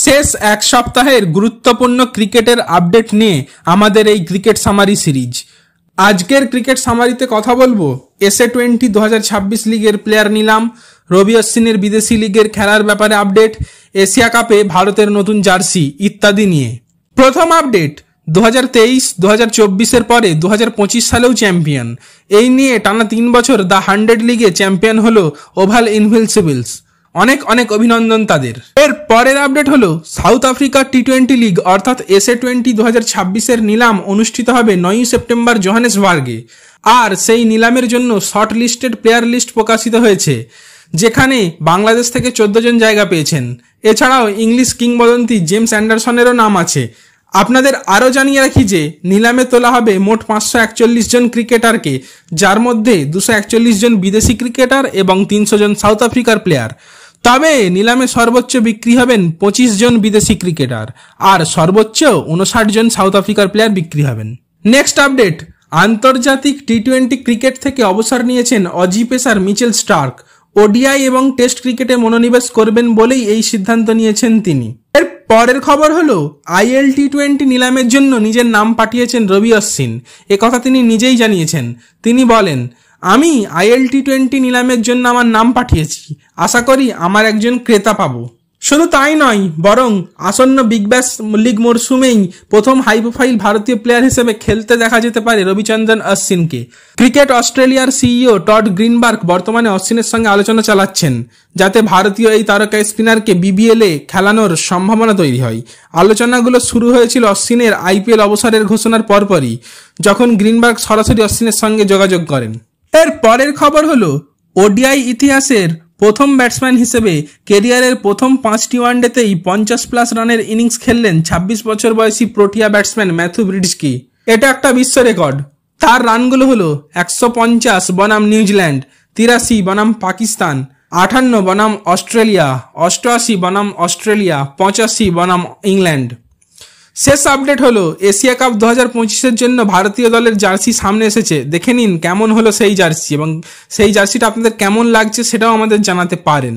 শেষ এক সপ্তাহের গুরুত্বপূর্ণ ক্রিকেটের আপডেট নিয়ে আমাদের এই ক্রিকেট সামারি সিরিজ। আজকের ক্রিকেট সামারিতে কথা বলবো SA20 2026 লিগের প্লেয়ার নিলাম, রবি অশ্বিনের বিদেশি লিগের খেলার ব্যাপারে আপডেট, এশিয়া কাপে ভারতের নতুন জার্সি ইত্যাদি নিয়ে। প্রথম আপডেট, 2023-2024 পরে 2025 সালেও চ্যাম্পিয়ন। এই নিয়ে টানা 3 বছর দ্য 100 লিগে চ্যাম্পিয়ন হলো ওভাল ইনভিনসিবলস। অনেক অনেক অভিনন্দন তাদের। এর পরের আপডেট হলো সাউথ আফ্রিকা T20 লিগ অর্থাৎ SA20 2026 নিলাম অনুষ্ঠিত হবে 9 সেপ্টেম্বর জোহানেসবার্গে। আর সেই নিলামের জন্য শর্ট লিস্টেড প্লেয়ার লিস্ট প্রকাশিত হয়েছে, যেখানে বাংলাদেশ থেকে 14 জন জায়গা পেয়েছেন। এছাড়াও ইংলিশ কিংবদন্তি জেমস অ্যান্ডারসনেরও নাম আছে। আপনাদের আরও জানিয়ে রাখি যে নিলামে তোলা হবে মোট 541 জন ক্রিকেটারকে, যার মধ্যে 241 জন বিদেশি ক্রিকেটার এবং 300 জন সাউথ আফ্রিকার প্লেয়ার। তবে নিলামে সর্বোচ্চ বিক্রি হবেন 25 জন বিদেশি ক্রিকেটার আর সর্বোচ্চ 59 জন সাউথ আফ্রিকার প্লেয়ার বিক্রি হবেন। নেক্সট আপডেট, আন্তর্জাতিক T20 ক্রিকেট থেকে অবসর নিয়েছেন Aussie pacer Mitchell Starc. ODI এবং টেস্ট ক্রিকেটে মনোনিবেশ করবেন বলেই এই সিদ্ধান্ত নিয়েছেন তিনি। এর পরের খবর হলো IL T20 নিলামের জন্য নিজের নাম পাঠিয়েছেন রবি অশ্বিন। একথা তিনি নিজেই জানিয়েছেন। তিনি বলেন, আমি IL T20 নিলামের জন্য আমার নাম পাঠিয়েছি, আশা করি আমার একজন ক্রেতা পাবো। শুধু তাই নয়, বরং আসন্ন বিগ ব্যাশ লিগ মরশুমেই প্রথম হাই প্রোফাইল ভারতীয় প্লেয়ার হিসেবে খেলতে দেখা যেতে পারে রবিচন্দ্রন অশ্বিনকে। ক্রিকেট অস্ট্রেলিয়ার সিইও টড গ্রিনবার্গ বর্তমানে অশ্বিনের সঙ্গে আলোচনা চালাচ্ছেন, যাতে ভারতীয় এই তারকা স্পিনারকে BBL এ খেলানোর সম্ভাবনা তৈরি হয়। আলোচনাগুলো শুরু হয়েছিল অশ্বিনের IPL অবসরের ঘোষণার পরপরই, যখন গ্রিনবার্গ সরাসরি অশ্বিনের সঙ্গে যোগাযোগ করেন। এর পরের খবর হলো ওডিআই ইতিহাসের প্রথম ব্যাটসম্যান হিসেবে কেরিয়ারের প্রথম 5টি ওয়ানডেতেই 50+ রানের ইনিংস খেললেন 26 বছর বয়সী প্রোটিয়া ব্যাটসম্যান ম্যাথু ব্রিডস্কি। এটা একটা বিশ্ব রেকর্ড। তার রানগুলো হলো 150 বনাম নিউজিল্যান্ড, 83 বনাম পাকিস্তান, 58 বনাম অস্ট্রেলিয়া, 88 বনাম অস্ট্রেলিয়া, 85 বনাম ইংল্যান্ড। শেষ আপডেট হলো এশিয়া কাপ 2025 জন্য ভারতীয় দলের জার্সি সামনে এসেছে। দেখে নিন কেমন হলো সেই জার্সি, এবং সেই জার্সিটা আপনাদের কেমন লাগছে সেটাও আমাদের জানাতে পারেন।